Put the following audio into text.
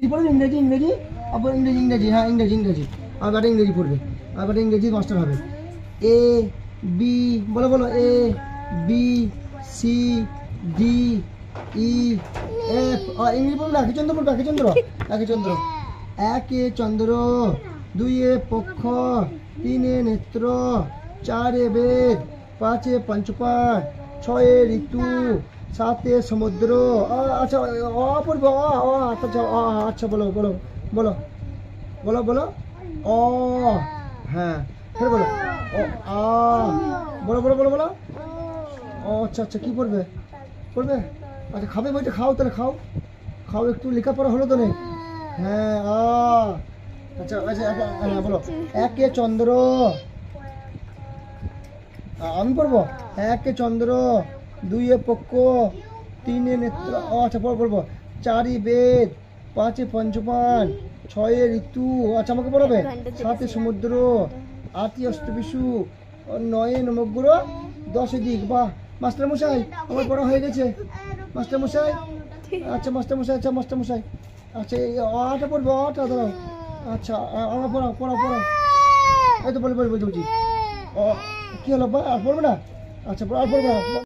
পড়বে ইংরেজি ইংরেজি আবার ইংরেজি ইংরেজি হ্যাঁ ইংরেজি ইংরেজি আবার ইংরেজি পড়বে আবার ইংরেজি মাস্টার হবে এ বি বলো বলো A B C D E F ইংরেজি পড়বে একে চন্দ্র পড়বে একে চন্দ্র একে চন্দ্র একে চন্দ্র দুইয়ে পক্ষ তিনে নেত্র চারে বেদ পাঁচে পঞ্চপাণ ছয়ে ঋতু সাতে সমুদ্র আচ্ছা পড়বে আচ্ছা আচ্ছা বলো বলো বলো বলো বলো অ হ্যাঁ ফের বলো ও আ বলো বলো বলো বলো ও আচ্ছা আচ্ছা কি পড়বে পড়বে আচ্ছা খাবে বইটা খাও তাহলে খাও খাও একটু লেখাপড়া হলো তো নেই হ্যাঁ আচ্ছা আচ্ছা হ্যাঁ বলো একে চন্দ্র আমি পড়বো একে চন্দ্র দুইয়ে পক্ষ তিনে নেত্র আচ্ছা বলবো চারি বেদ পাঁচে পঞ্চপাণ ছয়ে ঋতু আচ্ছা আমাকে পড়াবে সাতে সমুদ্র আটে অষ্টবিশু নয়ে নবগ্রহ দশে দিক বাহ মাস্টার মশাই আমার পড়া হয়ে গেছে মাস্টার মশাই আচ্ছা মাস্টার মশাই আচ্ছা মাস্টার মশাই আচ্ছা এই আটা পড়বে আটা দাঁড়াও আচ্ছা আমার পড়াও পড়াও পড়াও এই তো বলছি ও কি হলো আর পড়বে না আচ্ছা আর পড়বে না